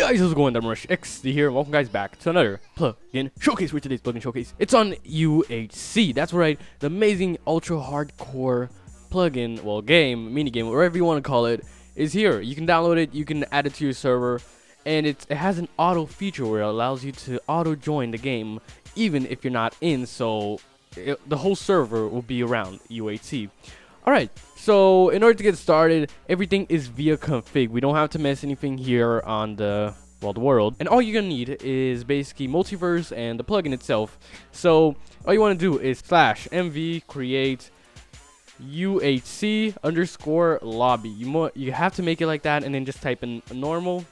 Guys, how's it going? DiamondRushXD here, and welcome guys back to another plugin showcase. With today's plugin showcase, it's on UHC. That's right, the amazing ultra hardcore plugin, well, game, mini game, whatever you want to call it, is here. You can download it, you can add it to your server, and it has an auto feature where it allows you to auto join the game even if you're not in. So the whole server will be around UHC. Alright, so in order to get started, everything is via config. We don't have to mess anything here on the world. And all you're going to need is basically multiverse and the plugin itself. So all you want to do is /mv create UHC _ lobby. You have to make it like that and then just type in normal.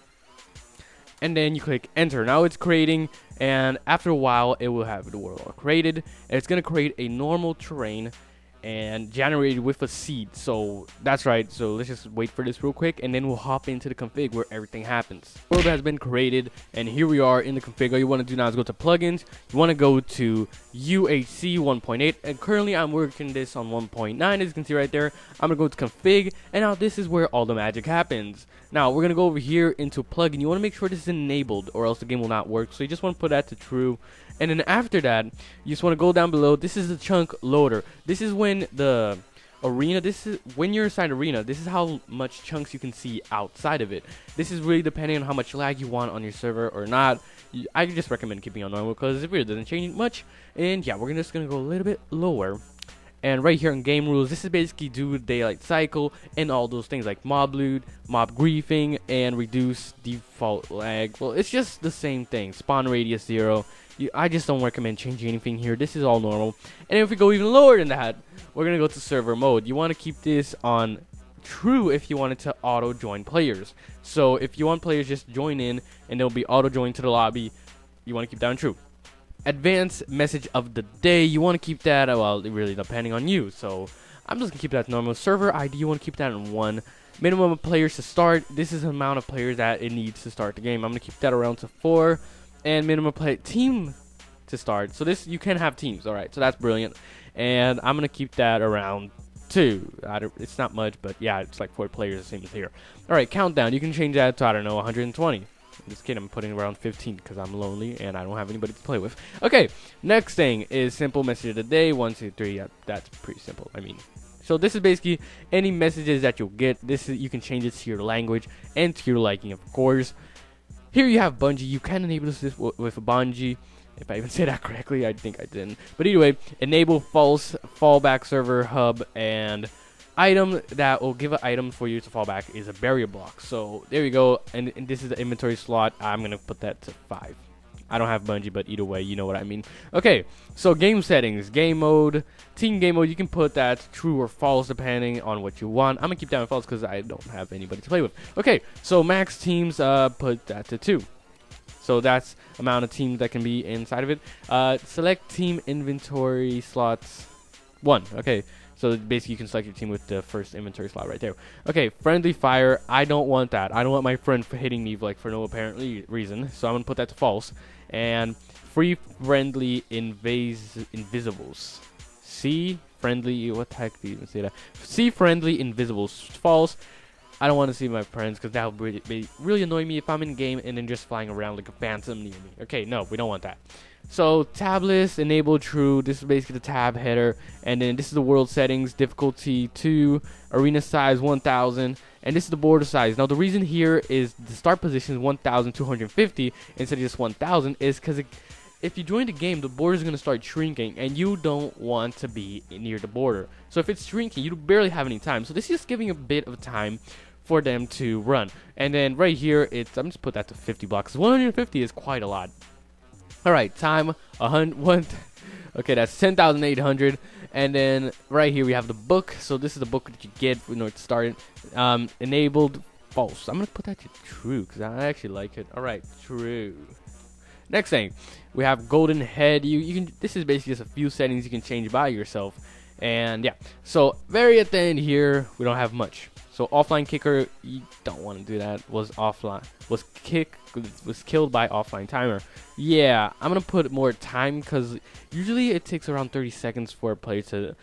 And then you click enter. Now it's creating, and after a while it will have the world created, and it's going to create a normal terrain and generated with a seed. So that's right, so let's just wait for this real quick and then we'll hop into the config where everything happens. World has been created and here we are in the config. All you want to do now is go to plugins. You want to go to UHC 1.8, and currently I'm working this on 1.9, as you can see right there. I'm gonna go to config, and now this is where all the magic happens. Now we're gonna go over here into plugin. You want to make sure this is enabled or else the game will not work, so you just want to put that to true. And then after that, you just want to go down below. This is the chunk loader. This is when the arena, when you're inside arena, this is how much chunks you can see outside of it. This is really depending on how much lag you want on your server or not. I just recommend keeping on normal because it really doesn't change much. And yeah, we're just gonna go a little bit lower. And right here in game rules, this is basically do daylight cycle and all those things like mob loot, mob griefing, and reduce default lag. Well, it's just the same thing. Spawn radius 0. I just don't recommend changing anything here. This is all normal. And if we go even lower than that, we're gonna go to server mode. You want to keep this on true if you want it to auto join players. So if you want players just join in and they'll be auto joined to the lobby, you want to keep that on true. Advanced message of the day, you want to keep that, well, really depending on you. So I'm just gonna keep that normal. Server ID, you want to keep that in 1. Minimum of players to start, this is the amount of players that it needs to start the game. I'm gonna keep that around to 4. And minimum play team to start, so this you can have teams. All right, so that's brilliant. And I'm gonna keep that around 2. It's not much, but yeah, it's like 4 players, the same as here. All right, countdown, you can change that to, I don't know, 120. I'm just kidding, I'm putting around 15 because I'm lonely and I don't have anybody to play with. Okay, next thing is simple message of the day. 1, 2, 3. Yeah, that's pretty simple. I mean, so this is basically any messages that you'll get. This is, you can change it to your language and to your liking, of course. Here you have Bungie. You can enable this with a Bungie. If I even say that correctly, I think I didn't. But anyway, enable false fallback server hub, and item that will give an item for you to fall back is a barrier block. So there you go. And this is the inventory slot. I'm going to put that to 5. I don't have Bungie, but either way, you know what I mean. Okay, so game settings, game mode, team game mode, you can put that true or false depending on what you want. I'm going to keep that on false because I don't have anybody to play with. Okay, so max teams, put that to 2. So that's amount of teams that can be inside of it. Select team inventory slots 1. Okay, so basically you can select your team with the first inventory slot right there. Okay, friendly fire, I don't want that. I don't want my friend hitting me like for no apparent reason. So I'm going to put that to false. And free friendly invisibles. See friendly, what the heck do you even say that? See friendly invisibles, false. I don't want to see my friends because that would really annoy me if I'm in game and then just flying around like a phantom near me. Okay, no, we don't want that. So tab list, enable true. This is basically the tab header, and then this is the world settings, difficulty 2, arena size 1000, and this is the border size. Now the reason here is the start position is 1250 instead of just 1000 is because if you join the game, the border is going to start shrinking, and you don't want to be near the border. So if it's shrinking, you barely have any time. So this is just giving a bit of time for them to run. And then right here, I'm just put that to 50 blocks. 150 is quite a lot. All right, time 100. Okay, that's 10,800. And then right here we have the book. So this is the book that you get in order to start it. Enabled false. I'm gonna put that to true because I actually like it. All right, true. Next thing, we have golden head. You can. This is basically just a few settings you can change by yourself. And yeah, so very at the end here, we don't have much. So offline kicker, you don't want to do that. Was killed by offline timer. Yeah, I'm gonna put more time because usually it takes around 30 seconds for a player to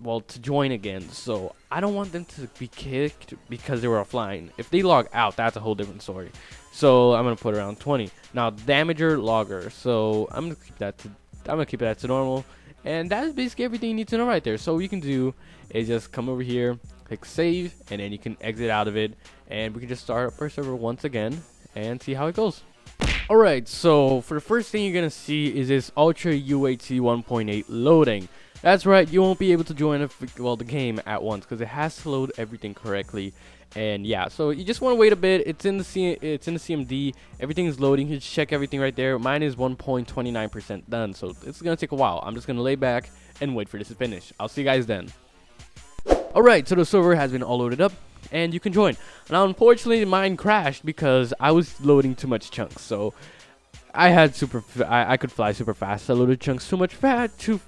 to join again. So I don't want them to be kicked because they were offline. If they log out, that's a whole different story. So I'm gonna put around 20. Now damager logger. So I'm gonna keep that to normal. And that is basically everything you need to know right there. So what you can do is just come over here, click save, and then you can exit out of it, and we can just start up our server once again and see how it goes. Alright, so for the first thing you're gonna see is this Ultra UHC 1.8 loading. That's right, you won't be able to join the game at once because it has to load everything correctly. And yeah, so you just want to wait a bit. It's in the CMD. Everything is loading. You just check everything right there. Mine is 1.29% done, so it's gonna take a while. I'm just gonna lay back and wait for this to finish. I'll see you guys then. Alright, so the server has been all loaded up and you can join. Now unfortunately mine crashed because I was loading too much chunks. So I had I could fly super fast. I loaded chunks too much faster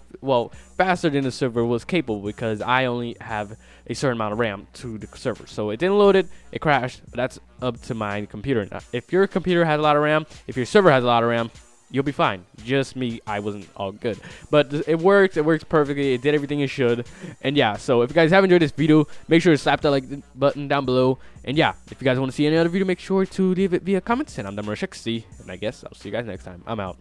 than the server was capable because I only have a certain amount of RAM to the server. So it didn't load it crashed. But that's up to my computer. Now, if your computer has a lot of RAM, if your server has a lot of RAM, you'll be fine. Just me, I wasn't all good. But it works perfectly. It did everything it should. And yeah, so if you guys have enjoyed this video, make sure to slap that like button down below. And yeah, if you guys want to see any other video, make sure to leave it via comments. And I'm DiamondRushXD, and I guess I'll see you guys next time. I'm out.